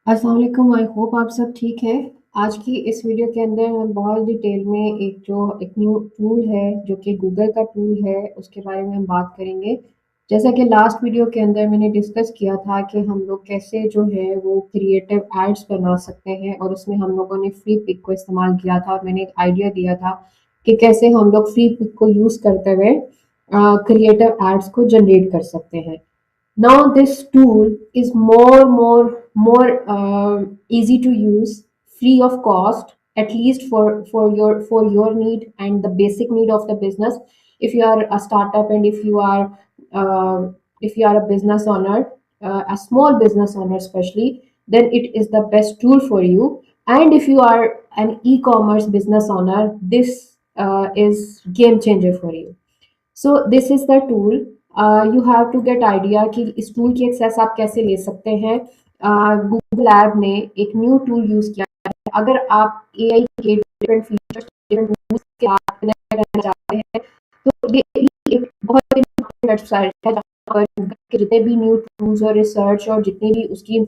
अस्सलाम वालेकुम। I hope आप सब ठीक है। आज की इस वीडियो के अंदर हम बहुत डिटेल में एक न्यू टूल है जो कि गूगल का टूल है, उसके बारे में हम बात करेंगे। जैसा कि लास्ट वीडियो के अंदर मैंने डिस्कस किया था कि हम लोग कैसे जो है वो क्रिएटिव एड्स बना सकते हैं, और उसमें हम लोगों ने फ्री पिक को इस्तेमाल किया था। मैंने एक आइडिया दिया था कि कैसे हम लोग फ्री पिक को यूज़ करते हुए क्रिएटिव एड्स को जनरेट कर सकते हैं। Now this tool is more easy to use, free of cost, at least for your need and the basic need of the business. If you are a startup and uh, if you are a business owner, a small business owner especially, then it is the best tool for you. And if you are an e-commerce business owner, this is game changer for you. So this is the tool. You have to get idea कि इस tool की access आप कैसे ले सकते हैं। Google app ने एक न्यू टूल यूज किया है। अगर आप एआई के डिफरेंट फीचर्स डिफरेंट टूल्स के साथ connect करना चाहते हैं, तो ये एक बहुत इंपॉर्टेंट वेबसाइट है जहाँ पर Google के जितने भी न्यू टूल्स और रिसर्च और जितनी भी उसकी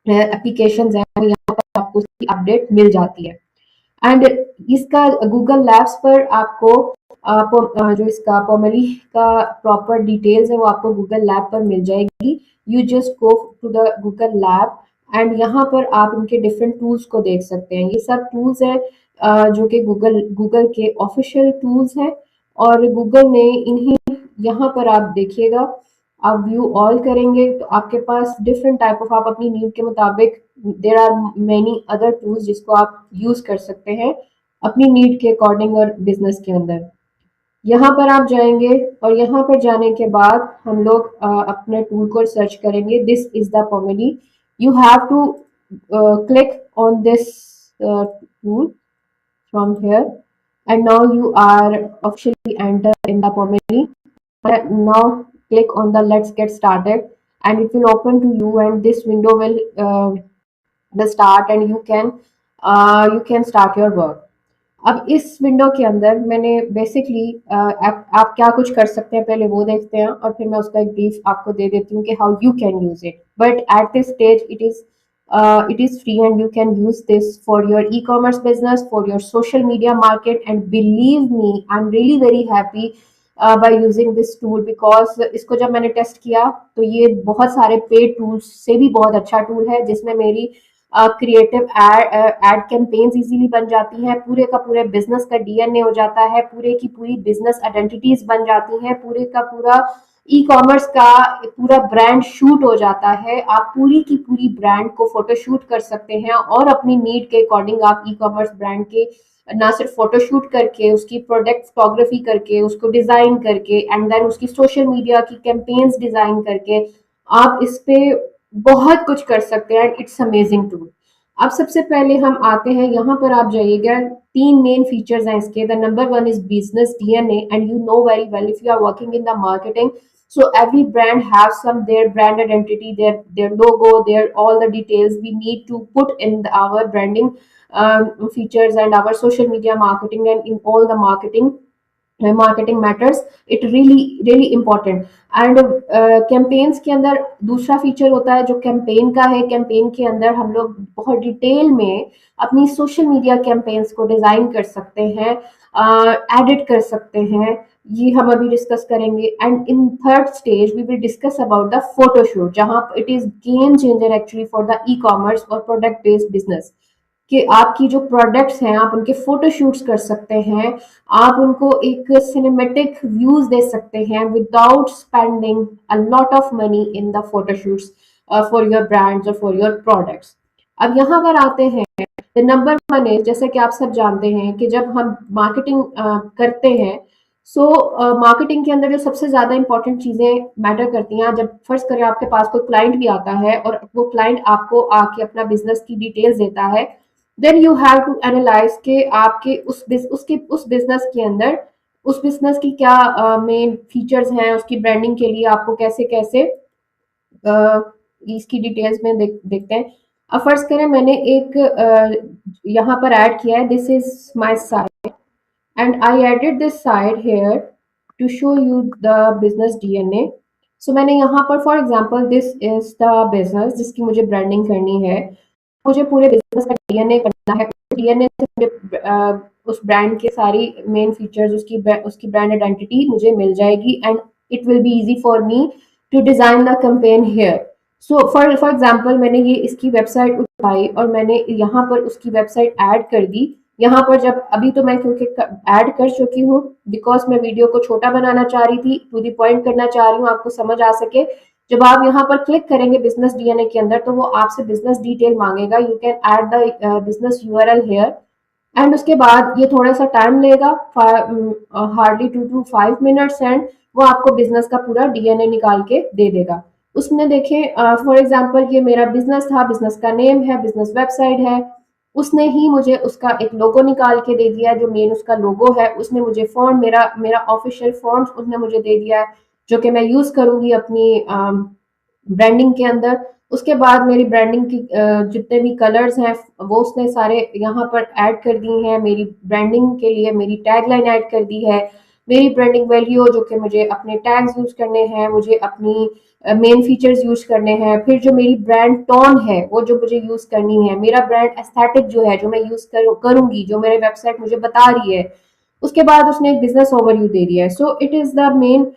एप्लीकेशंस हैं, वो यहाँ पर आपको उसकी अपडेट मिल जाती है। एंड इसका गूगल लैब्स पर आपको जो इसका पोमली का प्रॉपर डिटेल्स है वो आपको गूगल लैब पर मिल जाएगी। You just go to the Google lab and यहाँ पर आप इनके डिफरेंट टूल्स को देख सकते हैं। ये सब टूल्स हैं जो कि गूगल गूगल के ऑफिशियल टूल्स हैं, और गूगल ने इन्हीं यहाँ पर आप देखिएगा, आप व्यू ऑल करेंगे तो आपके पास डिफरेंट टाइप ऑफ, आप अपनी नीड के मुताबिक there are many other tools जिसको आप यूज कर सकते हैं अपनी नीड के अकॉर्डिंग और बिजनेस के अंदर। यहाँ पर आप जाएंगे और यहाँ पर जाने के बाद हम लोग अपने टूल को सर्च करेंगे। This is the Pomelli. You have to click on this tool from here, and now you are officially enter in the Pomeli. Now click on the let's get started, and it will open to you, and this window will start, and you can start your work. अब इस window के अंदर मैंने basically आप क्या कुछ कर सकते हैं पहले वो देखते हैं, और फिर मैं उसका एक ब्रीफ आपको दे देती हूँ कि how you can use it. But at this stage it is free, and you can use this for your e-commerce business, for your social media market, and believe me, I'm really very happy by using this tool, because इसको जब मैंने test किया तो ये बहुत सारे paid tools से भी बहुत अच्छा टूल है, जिसमें मेरी क्रिएटिव एड कैंपेन्स इजीली बन जाती हैं, पूरे का पूरे बिजनेस का डीएनए हो जाता है, पूरे की पूरी बिजनेस आइडेंटिटीज बन जाती हैं, पूरे का पूरा ई कॉमर्स का पूरा ब्रांड शूट हो जाता है। आप पूरी की पूरी ब्रांड को फोटो शूट कर सकते हैं, और अपनी नीड के अकॉर्डिंग आप ई कॉमर्स ब्रांड के ना सिर्फ फोटो शूट करके, उसकी प्रोडक्ट फोटोग्राफी करके, उसको डिजाइन करके, एंड देन उसकी सोशल मीडिया की कैंपेन्स डिजाइन करके आप इस पे बहुत कुछ कर सकते हैं। It's amazing tool. अब सबसे पहले हम आते हैं, यहाँ पर आप जाइएगा, तीन मेन फीचर्स हैं इसके। The number one is business DNA, and you know very well if you are working in the marketing, so every brand has some their brand identity, their logo, their all the details we need to put in our branding features and our social media marketing, and in all the marketing matters, it really important। And campaigns के अंदर दूसरा feature होता है जो campaign का है। Campaign के अंदर हम लोग बहुत डिटेल में अपनी सोशल मीडिया कैंपेन्स को डिजाइन कर सकते हैं, एडिट कर सकते हैं। ये हम अभी डिस्कस करेंगे। And in third stage we will discuss about the photoshoot, जहां it is game changer actually for the e commerce और प्रोडक्ट बेस्ड बिजनेस, कि आपकी जो प्रोडक्ट्स हैं आप उनके फोटो शूट्स कर सकते हैं, आप उनको एक सिनेमेटिक व्यूज दे सकते हैं without spending a lot of money in the photo shoots for your brands और फॉर योर प्रोडक्ट्स। अब यहाँ पर आते हैं, द नंबर वन इज, जैसे कि आप सब जानते हैं कि जब हम मार्केटिंग करते हैं, सो मार्केटिंग के अंदर जो सबसे ज्यादा इंपॉर्टेंट चीजें मैटर करती हैं, जब फर्ज करें आपके पास कोई क्लाइंट भी आता है और वो क्लाइंट आपको आके अपना बिजनेस की डिटेल्स देता है, then you have to analyse के आपके उस बिजनेस के अंदर उस बिजनेस की क्या मेन फीचर्स हैं, उसकी ब्रांडिंग के लिए आपको कैसे कैसे इसकी डिटेल्स में देखते हैं। अब फर्ज करें मैंने यहाँ पर ऐड किया है, this is my site, and I added this side here to show you the business DNA। So मैंने यहाँ पर for example this is the business जिसकी मुझे ब्रांडिंग करनी है। मुझे पूरे बिजनेस का डीएनए करना है। डीएनए से मुझे उस ब्रांड के सारी मेन फीचर्स, उसकी ब्रांड आइडेंटिटी मुझे मिल जाएगी, and it will be easy for me to design the campaign here. So for example, मैंने ये इसकी वेबसाइट उठाई और मैंने यहाँ पर उसकी वेबसाइट ऐड कर दी। यहाँ पर जब अभी तो मैं क्योंकि ऐड कर चुकी हूँ, बिकॉज मैं वीडियो को छोटा बनाना चाह रही थी, टू दी पॉइंट करना चाह रही हूँ, आपको समझ आ सके। जब आप यहाँ पर क्लिक करेंगे बिजनेस डीएनए के अंदर, तो वो आपसे बिजनेस डिटेल मांगेगा। You can add the business URL here, and उसके बाद ये थोड़ा सा टाइम लेगा, हार्डली 2 to 5 मिनट्स, एंड वो आपको बिजनेस का पूरा डीएनए निकाल के दे देगा। उसने देखें, फॉर एग्जांपल ये मेरा बिजनेस था, बिजनेस का नेम है, बिजनेस वेबसाइट है। उसने ही मुझे उसका एक लोगो निकाल के दे दिया, जो मेन उसका लोगो है। उसने मुझे फॉन्ट, मेरा मेरा ऑफिशियल फॉन्ट उसने मुझे दे दिया है, जो कि मैं यूज करूंगी अपनी ब्रांडिंग के अंदर। उसके बाद मेरी ब्रांडिंग की जितने भी कलर्स हैं वो उसने सारे यहाँ पर ऐड कर दिए हैं। मेरी ब्रांडिंग के लिए मेरी टैगलाइन ऐड कर दी है, मेरी ब्रांडिंग वैल्यू, जो कि मुझे अपने टैग्स यूज करने हैं, मुझे अपनी मेन फीचर्स यूज करने हैं। फिर जो मेरी ब्रांड टोन है वो जो मुझे यूज करनी है, मेरा ब्रांड एस्थेटिक जो है, जो मैं यूज करूंगी, जो मेरे वेबसाइट मुझे बता रही है। उसके बाद उसने एक बिजनेस ओवरव्यू दे दिया है। So it is the main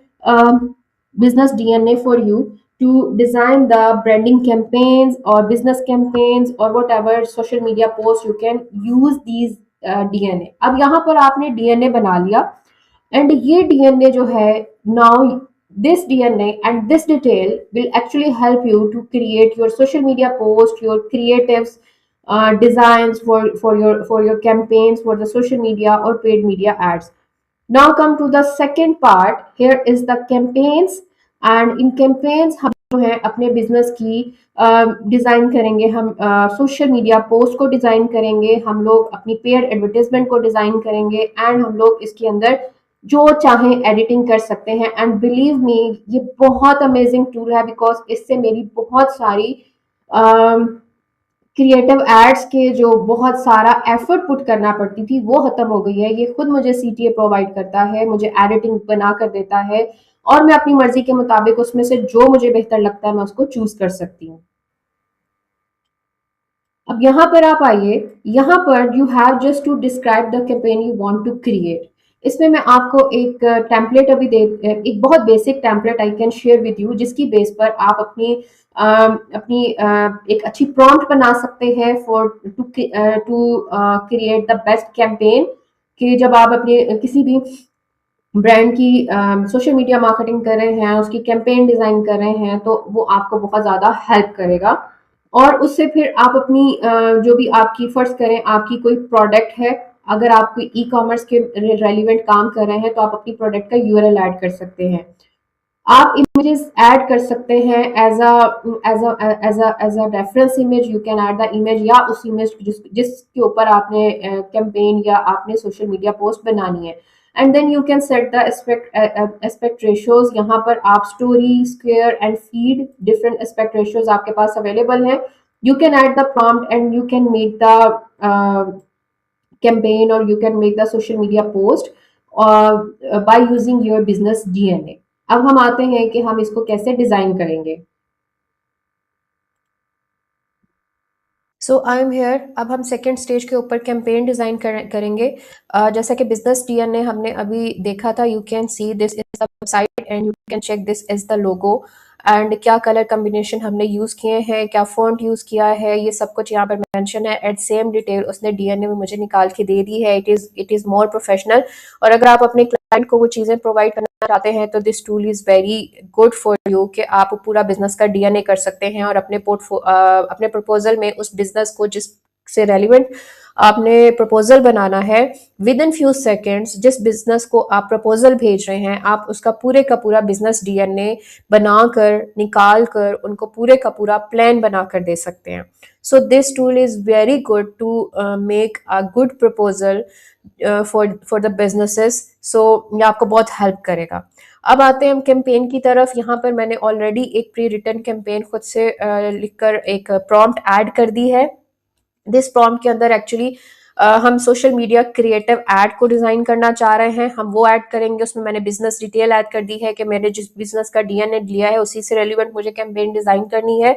business DNA for you to design the branding campaigns or business campaigns or whatever social media posts you can use these DNA। अब यहाँ पर आपने डीएनए बना लिया, एंड ये DNA जो है, now this DNA and this detail will actually help you to create your social media post, your creatives, designs for your campaigns, for the social media or paid media ads। Now come to the second part, here is the campaigns। and in campaigns हम जो है अपने business की design करेंगे, हम social media post को design करेंगे, हम लोग अपनी पेड एडवर्टाइजमेंट को डिजाइन करेंगे, एंड हम लोग इसके अंदर जो चाहें एडिटिंग कर सकते हैं। एंड बिलीव मी, ये बहुत अमेजिंग टूल है, बिकॉज इससे मेरी बहुत सारी क्रिएटिव एड्स के जो बहुत सारा एफर्ट पुट करना पड़ती थी वो खत्म हो गई है। ये खुद मुझे सीटीए प्रोवाइड करता है, मुझे एडिटिंग बना कर देता है, और मैं अपनी मर्जी के मुताबिक उसमें से जो मुझे बेहतर लगता है मैं उसको चूज कर सकती हूँ। अब यहाँ पर आप आइए, यहाँ पर you have just to describe the campaign you want to create. इसमें मैं आपको एक टेम्पलेट अभी दे एक बहुत basic template I can share with you, जिसकी बेस पर आप अपनी एक अच्छी प्रॉम्प्ट बना सकते हैं for to create the best campaign. कि जब आप अपने किसी भी ब्रांड की सोशल मीडिया मार्केटिंग कर रहे हैं, उसकी कैंपेन डिजाइन कर रहे हैं, तो वो आपको बहुत ज्यादा हेल्प करेगा। और उससे फिर आप अपनी जो भी आपकी, फर्ज करें आपकी कोई प्रोडक्ट है, अगर आप कोई ई कॉमर्स के रेलिवेंट काम कर रहे हैं, तो आप अपनी प्रोडक्ट का यूआरएल ऐड कर सकते हैं। आप इमेजेस ऐड कर सकते हैं as a reference image. You can add the image, या उस इमेज जिसके ऊपर आपने कैंपेन या आपने सोशल मीडिया पोस्ट बनानी है। And then you can set the aspect ratios. यहाँ पर आप story, square and feed, different aspect ratios आपके पास अवेलेबल हैं। You can add the prompt and you can make the campaign, or you can make the social media post by using your business DNA। अब हम आते हैं कि हम इसको कैसे डिजाइन करेंगे। सो आई एम हेयर। अब हम सेकेंड स्टेज के ऊपर कैंपेन डिज़ाइन करेंगे। जैसा कि बिजनेस डीएनए हमने अभी देखा था, you can see this is the website and you can check this is the logo, and क्या कलर कम्बिनेशन हमने यूज़ किए हैं, क्या फॉन्ट यूज़ किया है, ये सब कुछ यहाँ पर मेंशन है। एट सेम डिटेल उसने डीएनए में मुझे निकाल के दे दी है। It is more professional. और अगर आप अपने क्लाइंट को वो चीज़ें प्रोवाइड करना चाहते हैं, तो this tool is very good for you, कि आप पूरा बिजनेस का डीएनए कर सकते हैं और अपने प्रपोजल में उस बिजनेस को जिससे रेलिवेंट आपने प्रपोजल बनाना है, विद इन फ्यू सेकेंड्स जिस बिजनेस को आप प्रपोजल भेज रहे हैं, आप उसका पूरे का पूरा बिजनेस डीएनए बनाकर, निकाल कर, उनको पूरे का पूरा प्लान बनाकर दे सकते हैं। So this tool is very good to make a good proposal for the businesses. So ये आपको बहुत हेल्प करेगा। अब आते हैं हम कैंपेन की तरफ। यहाँ पर मैंने ऑलरेडी एक प्री रिटन कैंपेन खुद से लिखकर एक प्रॉम्प्ट ऐड कर दी है। दिस प्रॉम्प्ट के अंदर एक्चुअली हम सोशल मीडिया क्रिएटिव एड को डिजाइन करना चाह रहे हैं, हम वो ऐड करेंगे। उसमें मैंने बिजनेस डिटेल ऐड कर दी है कि मैंने जिस बिजनेस का डीएनए लिया है उसी से रेलिवेंट मुझे कैंपेन डिजाइन करनी है।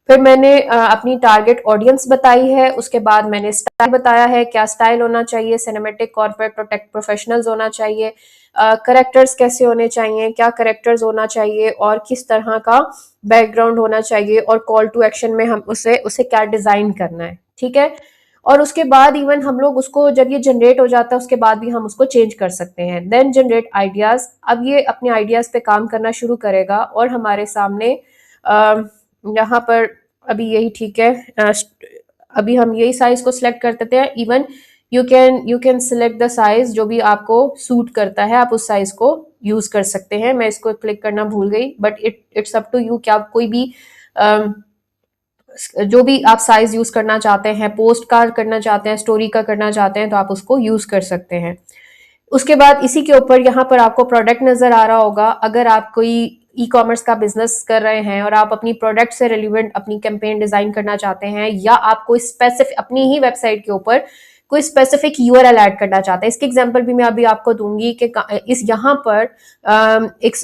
फिर मैंने अपनी टारगेट ऑडियंस बताई है, उसके बाद मैंने स्टाइल बताया है, क्या स्टाइल होना चाहिए, सिनेमेटिक, कॉर्पोरेट, प्रोफेशनल्स होना चाहिए, करेक्टर्स कैसे होने चाहिए, क्या करेक्टर्स होना चाहिए और किस तरह का बैकग्राउंड होना चाहिए, और कॉल टू एक्शन में हम उसे उसे क्या डिजाइन करना है, ठीक है। और उसके बाद इवन हम लोग उसको, जब ये जनरेट हो जाता है उसके बाद भी हम उसको चेंज कर सकते हैं। देन जनरेट आइडियाज, अब ये अपने आइडियाज पे काम करना शुरू करेगा और हमारे सामने यहाँ पर अभी यही ठीक है। अभी हम यही साइज को सिलेक्ट कर देते हैं। Even you can select the size जो भी आपको सूट करता है, आप उस साइज को यूज कर सकते हैं। मैं इसको क्लिक करना भूल गई, but it's up to you कि आप कोई भी जो भी आप साइज यूज करना चाहते हैं, पोस्ट का करना चाहते हैं, स्टोरी का करना चाहते हैं, तो आप उसको यूज कर सकते हैं। उसके बाद इसी के ऊपर यहाँ पर आपको प्रोडक्ट नजर आ रहा होगा। अगर आप कोई ई कॉमर्स का बिजनेस कर रहे हैं और आप अपनी प्रोडक्ट से रिलेवेंट अपनी कैंपेन डिजाइन करना चाहते हैं, या आप कोई स्पेसिफिक अपनी ही वेबसाइट के ऊपर कोई स्पेसिफिक यूआरएल ऐड करना चाहते हैं, इसकी एग्जांपल भी मैं अभी आपको दूंगी कि इस यहाँ पर एक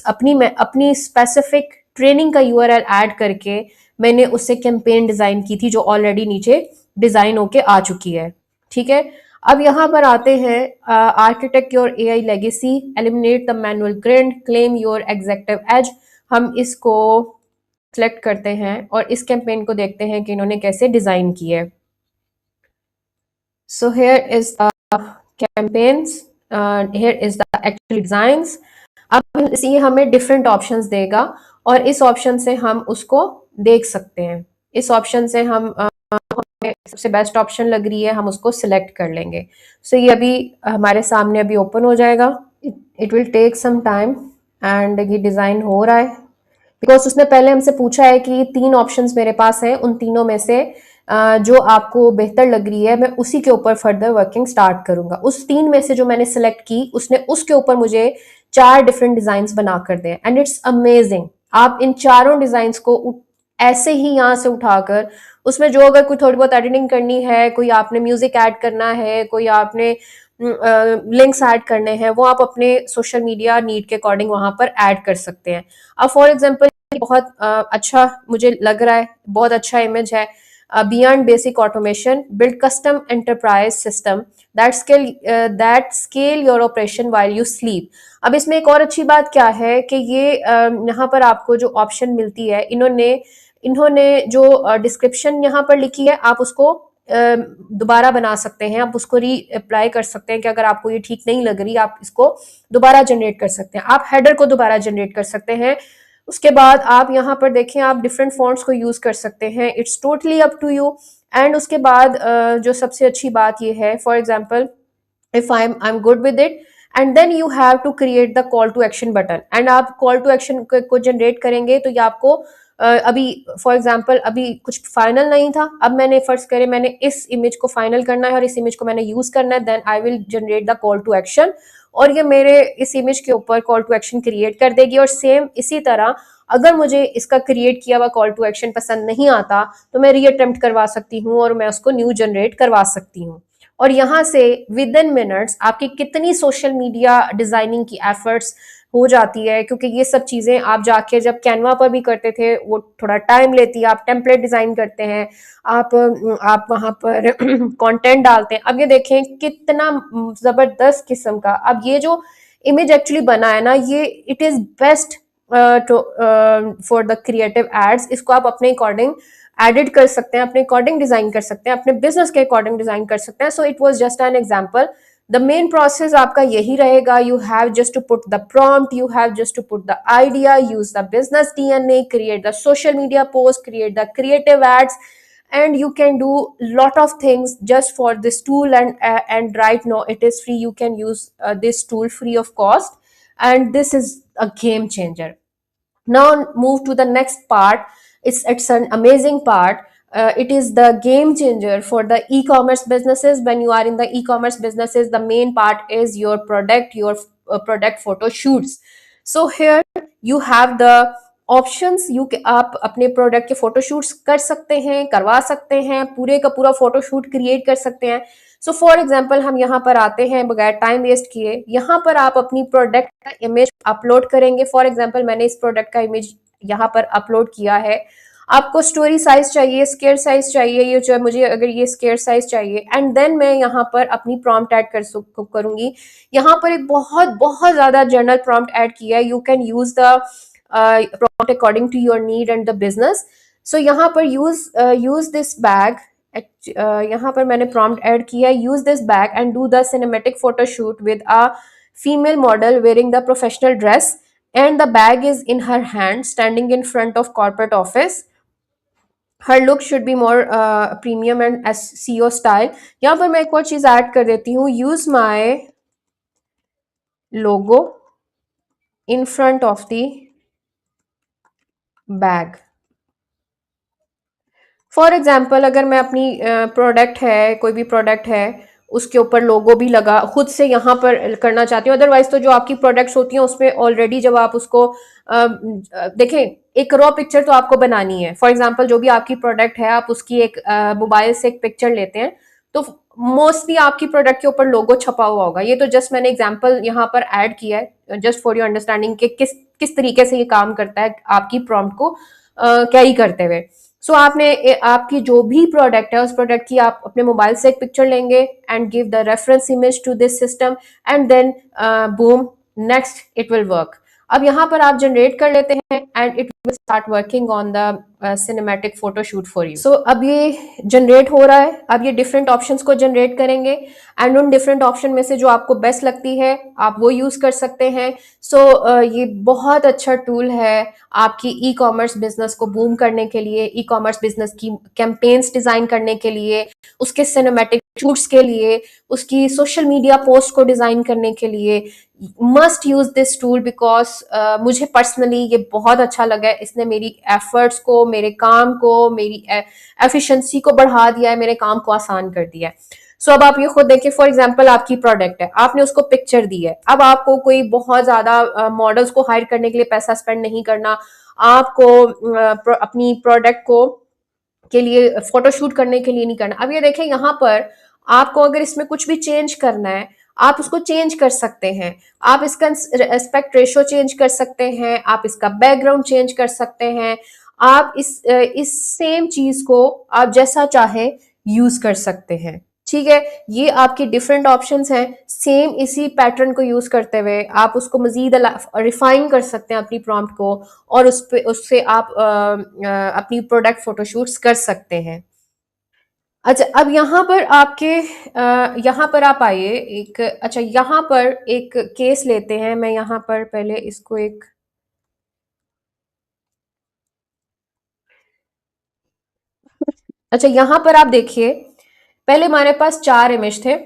अपनी स्पेसिफिक ट्रेनिंग का यूआरएल ऐड करके मैंने उससे कैंपेन डिजाइन की थी, जो ऑलरेडी नीचे डिजाइन होके आ चुकी है, ठीक है। अब यहाँ पर आते हैं, architect your AI legacy, eliminate the manual grid, claim your executive edge. हम इसको सेलेक्ट करते हैं और इस कैंपेन को देखते हैं कि इन्होंने कैसे डिजाइन की है। So here is the campaigns, here is the actual designs. अब ये हमें डिफरेंट ऑप्शंस देगा और इस ऑप्शन से हम उसको देख सकते हैं। इस ऑप्शन से हम सबसे बेस्ट ऑप्शन लग रही है, हम उसको सिलेक्ट कर लेंगे। सो ये अभी हमारे सामने अभी ओपन हो जाएगा। It will take some time and ये डिजाइन हो रहा है, बिकॉज उसने पहले हमसे पूछा है कि 3 ऑप्शंस मेरे पास हैं, उन तीनों में से जो आपको बेहतर लग रही है मैं उसी के ऊपर फर्दर वर्किंग स्टार्ट करूंगा। उस 3 में से जो मैंने सिलेक्ट की, उसने उसके ऊपर मुझे 4 डिफरेंट डिजाइन बना कर दिए एंड इट्स अमेजिंग। आप इन चारों डिजाइन को ऐसे ही यहाँ से उठाकर उसमें जो अगर कोई थोड़ी बहुत एडिटिंग करनी है, कोई आपने म्यूजिक ऐड करना है, कोई आपने लिंक्स ऐड करने हैं, वो आप अपने सोशल मीडिया नीड के अकॉर्डिंग वहां पर ऐड कर सकते हैं। अब फॉर एग्जांपल बहुत अच्छा मुझे लग रहा है, बहुत अच्छा इमेज है। Beyond basic automation, build custom enterprise system that scale your operation while you sleep. अब इसमें एक और अच्छी बात क्या है कि ये यहाँ पर आपको जो ऑप्शन मिलती है, इन्होंने जो डिस्क्रिप्शन यहाँ पर लिखी है, आप उसको दोबारा बना सकते हैं, आप उसको री अप्लाई कर सकते हैं कि अगर आपको ये ठीक नहीं लग रही, आप इसको दोबारा जनरेट कर सकते हैं। आप हेडर को दोबारा जनरेट कर सकते हैं। उसके बाद आप यहाँ पर देखें, आप डिफरेंट फॉन्ट्स को यूज कर सकते हैं। It's totally up to you. And उसके बाद जो सबसे अच्छी बात ये है, for example if I'm good with it, and then you have to create the call to action button, and आप call to action को जनरेट करेंगे तो ये आपको अभी फॉर एग्जांपल अभी कुछ फाइनल नहीं था, अब मैंने फर्स्ट करे मैंने इस इमेज को फाइनल करना है और इस इमेज को मैंने यूज करना है, then I will generate the call to action और ये मेरे इस इमेज के ऊपर कॉल टू एक्शन क्रिएट कर देगी। और सेम इसी तरह अगर मुझे इसका क्रिएट किया हुआ कॉल टू एक्शन पसंद नहीं आता तो मैं रीअटेम्प्ट करवा सकती हूँ और मैं उसको न्यू जनरेट करवा सकती हूँ। और यहाँ से विद इन मिनट्स आपकी कितनी सोशल मीडिया डिजाइनिंग की एफर्ट्स हो जाती है, क्योंकि ये सब चीजें आप जाके जब कैनवा पर भी करते थे वो थोड़ा टाइम लेती है। आप टेम्पलेट डिजाइन करते हैं, आप वहां पर कंटेंट डालते हैं। अब ये देखें कितना जबरदस्त किस्म का, अब ये जो इमेज एक्चुअली बना है ना, ये it is best for the creative ads. इसको आप अपने अकॉर्डिंग एडिट कर सकते हैं, अपने अकॉर्डिंग डिजाइन कर सकते हैं, अपने बिजनेस के अकॉर्डिंग डिजाइन कर सकते हैं। So it was just an example. The main process आपका यही रहेगा, you have just to put the prompt, you have just to put the idea, use the business DNA, create the social media post, create the creative ads, and you can do lot of things just for this tool, and right now it is free. You can use this tool free of cost, and this is a game changer. Now move to the next part. It's an amazing part. It is the game changer for the e-commerce businesses. When you are in the e-commerce businesses, the main part is your product photo shoots. So here you have the options, आप अपने product के photoshoots कर सकते हैं, करवा सकते हैं, पूरे का पूरा फोटोशूट क्रिएट कर सकते हैं। सो फॉर एग्जांपल हम यहाँ पर आते हैं बगैर टाइम वेस्ट किए, यहाँ पर आप अपनी प्रोडक्ट का इमेज अपलोड करेंगे। फॉर एग्जांपल मैंने इस प्रोडक्ट का इमेज यहाँ पर अपलोड किया है। आपको स्टोरी साइज चाहिए, स्केयर साइज चाहिए, ये जो मुझे अगर ये स्केयर साइज चाहिए, एंड देन मैं यहाँ पर अपनी प्रॉम्प्ट ऐड करूंगी। यहाँ पर एक बहुत बहुत ज्यादा जनरल प्रॉम्प्ट ऐड किया है, you can use the prompt according to your need and the business. So यहाँ पर यूज दिस बैग, यहाँ पर मैंने प्रॉम्प्ट ऐड किया है, use this bag and do the cinematic photoshoot with a female model wearing the professional dress and the bag is in her hand standing in front of corporate office. Her look should be more premium and SEO style. यहाँ पर मैं एक और चीज add कर देती हूँ, use my logo in front of the bag. For example अगर मैं अपनी प्रोडक्ट है, कोई भी प्रोडक्ट है, उसके ऊपर लोगो भी लगा खुद से यहाँ पर करना चाहती हूँ। अदरवाइज तो जो आपकी प्रोडक्ट्स होती हैं उसमें ऑलरेडी जब आप उसको देखें, एक रॉ पिक्चर तो आपको बनानी है। फॉर एग्जाम्पल जो भी आपकी प्रोडक्ट है, आप उसकी एक मोबाइल से एक पिक्चर लेते हैं, तो मोस्टली आपकी प्रोडक्ट के ऊपर लोगो छपा हुआ होगा। ये तो जस्ट मैंने एग्जाम्पल यहाँ पर ऐड किया है, जस्ट फॉर योर अंडरस्टैंडिंग कि किस तरीके से ये काम करता है आपकी प्रॉम्प्ट को कैरी करते हुए। सो आपने आपकी जो भी प्रोडक्ट है, उस प्रोडक्ट की आप अपने मोबाइल से एक पिक्चर लेंगे and give the reference image to this system and then boom, next it will work. अब यहाँ पर आप जनरेट कर लेते हैं and it will start working on the cinematic photo shoot for you. So अब ये जनरेट हो रहा है, अब ये डिफरेंट ऑप्शंस को जनरेट करेंगे एंड उन डिफरेंट ऑप्शन में से जो आपको बेस्ट लगती है आप वो यूज कर सकते हैं। सो ये बहुत अच्छा टूल है आपकी ई कॉमर्स बिजनेस को बूम करने के लिए, ई कॉमर्स बिजनेस की कैंपेन्स डिजाइन करने के लिए, उसके सिनेमैटिक शूट्स के लिए, उसकी सोशल मीडिया पोस्ट को डिजाइन करने के लिए। Must use this tool because मुझे पर्सनली ये बहुत अच्छा लगा है। इसने मेरी एफर्ट्स को, मेरे काम को, मेरी एफिशिएंसी को बढ़ा दिया है, मेरे काम को आसान कर दिया है। सो अब आप ये खुद देखिए, फॉर एग्जाम्पल आपकी प्रोडक्ट है, आपने उसको पिक्चर दी है, अब आपको कोई बहुत ज्यादा मॉडल्स को हायर करने के लिए पैसा स्पेंड नहीं करना, आपको अपनी प्रोडक्ट को के लिए फोटोशूट करने के लिए नहीं करना। अब ये देखें, यहाँ पर आपको अगर इसमें कुछ भी चेंज करना है, आप उसको चेंज कर सकते हैं। आप इसका एस्पेक्ट रेशो चेंज कर सकते हैं, आप इसका बैकग्राउंड चेंज कर सकते हैं, आप इस सेम चीज को आप जैसा चाहे यूज कर सकते हैं। ठीक है, ये आपके डिफरेंट ऑप्शंस हैं। सेम इसी पैटर्न को यूज करते हुए आप उसको मजीद रिफाइन कर सकते हैं अपनी प्रॉम्प्ट को, और उससे आप अपनी प्रोडक्ट फोटोशूट्स कर सकते हैं। अच्छा, अब यहाँ पर यहाँ पर आप आइए एक, अच्छा यहाँ पर एक केस लेते हैं। मैं यहाँ पर पहले इसको एक, अच्छा यहाँ पर आप देखिए, पहले हमारे पास 4 इमेज थे।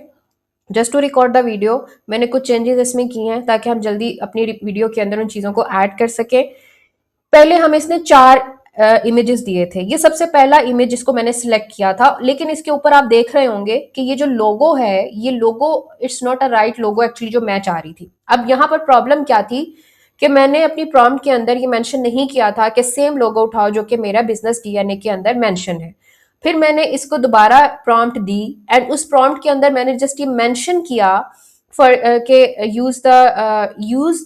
Just to record the video मैंने कुछ चेंजेस इसमें किए हैं ताकि हम जल्दी अपनी वीडियो के अंदर उन चीज़ों को ऐड कर सके। पहले हम इसने 4 इमेजेस दिए थे। ये सबसे पहला इमेज जिसको मैंने सिलेक्ट किया था, लेकिन इसके ऊपर आप देख रहे होंगे कि ये जो लोगो है, ये logo it's not a right logo actually जो मैं चाह रही थी। अब यहाँ पर प्रॉब्लम क्या थी कि मैंने अपनी प्रॉम्प्ट के अंदर ये मेंशन नहीं किया था कि सेम लोगो उठाओ जो कि मेरा बिजनेस डीएनए के अंदर मेंशन है। फिर मैंने इसको दोबारा प्रॉम्प्ट दी एंड उस प्रॉम्प्ट के अंदर मैंने जस्ट ये मेंशन किया फॉर के यूज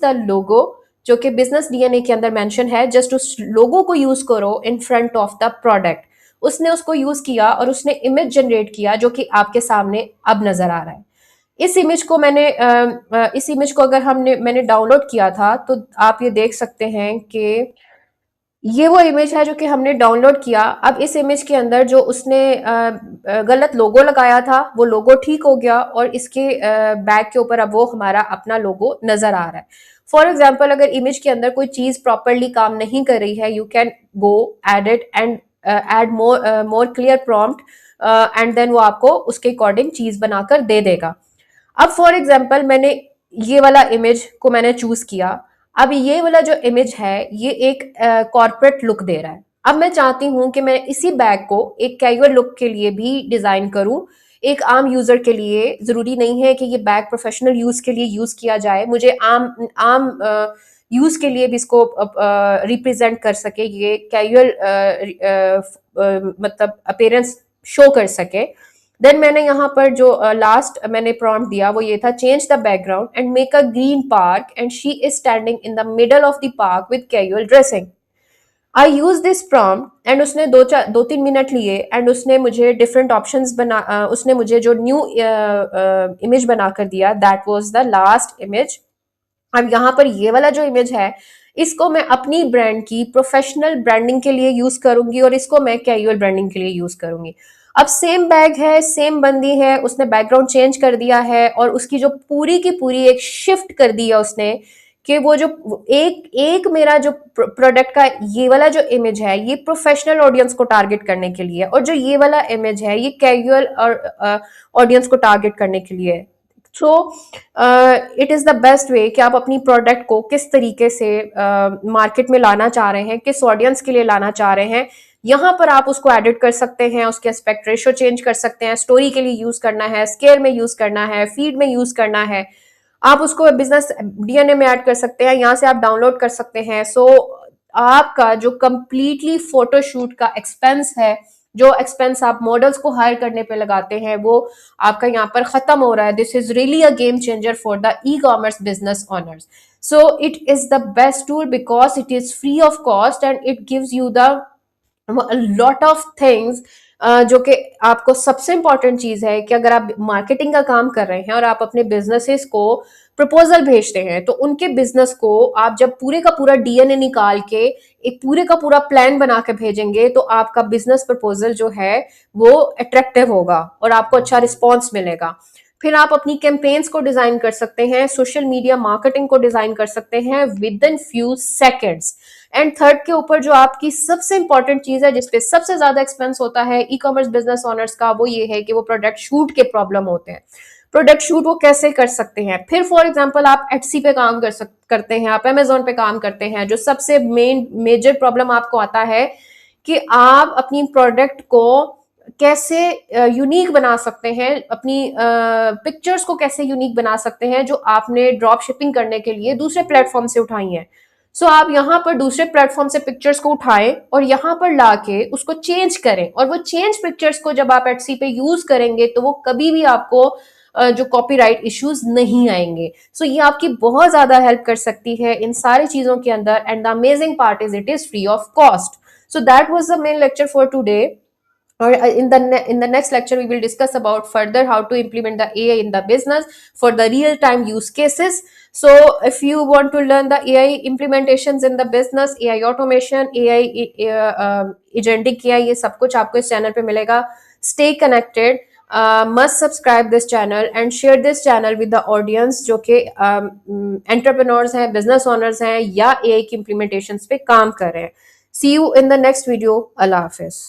द लोगो जो कि बिजनेस डीएनए के अंदर मेंशन है, जस्ट उस लोगो को यूज करो in front of the product. उसने उसको यूज किया और उसने इमेज जनरेट किया जो कि आपके सामने अब नजर आ रहा है। इस इमेज को अगर मैंने डाउनलोड किया था तो आप ये देख सकते हैं कि ये वो इमेज है जो कि हमने डाउनलोड किया। अब इस इमेज के अंदर जो उसने गलत लोगो लगाया था वो लोगो ठीक हो गया और इसके बैक के ऊपर अब वो हमारा अपना लोगो नजर आ रहा है। फॉर एग्जाम्पल अगर इमेज के अंदर कोई चीज प्रॉपरली काम नहीं कर रही है, you can go edit and add more clear prompt and then वो आपको उसके अकॉर्डिंग चीज बनाकर दे देगा। अब फॉर एग्जाम्पल मैंने ये वाला इमेज को मैंने चूज किया। अब ये वाला जो इमेज है ये एक कॉर्पोरेट लुक दे रहा है। अब मैं चाहती हूं कि मैं इसी बैग को एक कैजुअल लुक के लिए भी डिजाइन करूं, एक आम यूजर के लिए। जरूरी नहीं है कि ये बैग प्रोफेशनल यूज के लिए यूज किया जाए, मुझे आम आम यूज के लिए भी इसको रिप्रेजेंट कर सके, ये कैजुअल मतलब अपेयरेंस शो कर सके। देन मैंने यहाँ पर जो लास्ट मैंने प्रॉम्प्ट दिया वो ये था, change the background and make a green park and she is standing in the middle of the park with casual dressing. I use this prompt and उसने 2-3 मिनट लिए एंड उसने मुझे डिफरेंट ऑप्शंस उसने मुझे जो न्यू इमेज बनाकर दिया, that was the last image. अब यहाँ पर ये वाला जो इमेज है, इसको मैं अपनी ब्रांड की प्रोफेशनल ब्रांडिंग के लिए यूज करूंगी और इसको मैं कैजुअल ब्रांडिंग के लिए यूज करूंगी। अब सेम बैग है, सेम बंदी है, उसने बैकग्राउंड चेंज कर दिया है और उसकी जो पूरी की पूरी एक शिफ्ट कर दिया उसने, कि वो जो एक एक मेरा जो प्रोडक्ट का ये वाला जो इमेज है, ये प्रोफेशनल ऑडियंस को टारगेट करने के लिए, और जो ये वाला इमेज है ये कैजुअल और ऑडियंस को टारगेट करने के लिए है। So it is the best way कि आप अपनी प्रोडक्ट को किस तरीके से मार्केट में लाना चाह रहे हैं, किस ऑडियंस के लिए लाना चाह रहे हैं। यहाँ पर आप उसको एडिट कर सकते हैं, उसके एस्पेक्ट रेशो चेंज कर सकते हैं, स्टोरी के लिए यूज करना है, स्केयर में यूज करना है, फीड में यूज करना है, आप उसको बिजनेस डीएनए में ऐड कर सकते हैं, यहाँ से आप डाउनलोड कर सकते हैं। सो आपका जो कंप्लीटली फोटोशूट का एक्सपेंस है, जो एक्सपेंस आप मॉडल्स को हायर करने पे लगाते हैं, वो आपका यहाँ पर खत्म हो रहा है। This is really a game changer for the e commerce business owners. So it is the best tool because it is free of cost and it gives you the lot of things. जो कि आपको सबसे important चीज है कि अगर आप marketing का काम कर रहे हैं और आप अपने बिजनेसेस को प्रपोजल भेजते हैं, तो उनके बिजनेस को आप जब पूरे का पूरा डीएनए निकाल के एक पूरे का पूरा प्लान बना के भेजेंगे, तो आपका बिजनेस प्रपोजल जो है वो अट्रैक्टिव होगा और आपको अच्छा रिस्पॉन्स मिलेगा। फिर आप अपनी कैंपेन्स को डिजाइन कर सकते हैं, सोशल मीडिया मार्केटिंग को डिजाइन कर सकते हैं with in few seconds. And third के ऊपर जो आपकी सबसे इंपॉर्टेंट चीज है, जिसपे सबसे ज्यादा एक्सपेंस होता है ई कॉमर्स बिजनेस ओनर्स का, वो ये है कि वो प्रोडक्ट शूट के प्रॉब्लम होते हैं। प्रोडक्ट शूट वो कैसे कर सकते हैं? फिर फॉर एग्जांपल आप एटसी पे काम करते हैं, आप अमेजोन पे काम करते हैं, जो सबसे मेजर प्रॉब्लम आपको आता है कि आप अपनी प्रोडक्ट को कैसे यूनिक बना सकते हैं, अपनी पिक्चर्स को कैसे यूनिक बना सकते हैं जो आपने ड्रॉप शिपिंग करने के लिए दूसरे प्लेटफॉर्म से उठाई हैं। सो आप यहाँ पर दूसरे प्लेटफॉर्म से पिक्चर्स को उठाएं और यहाँ पर लाके उसको चेंज करें, और वो चेंज पिक्चर्स को जब आप एटसी पे यूज करेंगे तो वो कभी भी आपको जो कॉपीराइट इश्यूज नहीं आएंगे। सो ये आपकी बहुत ज्यादा हेल्प कर सकती है इन सारी चीजों के अंदर। And the amazing part is it is free of cost. So that was the main lecture for today, or in the next lecture we will discuss about further how to implement the AI in the business for the real time use cases. So if you want to learn the AI implementations in the business, AI automation, AI agentic AI, ये सब कुछ आपको इस channel पे मिलेगा। Stay connected, must subscribe this channel and share this channel with the audience जो कि entrepreneurs हैं, business owners हैं, या AI की implementations पे काम कर रहे हैं। See you in the next video. Allah Hafiz.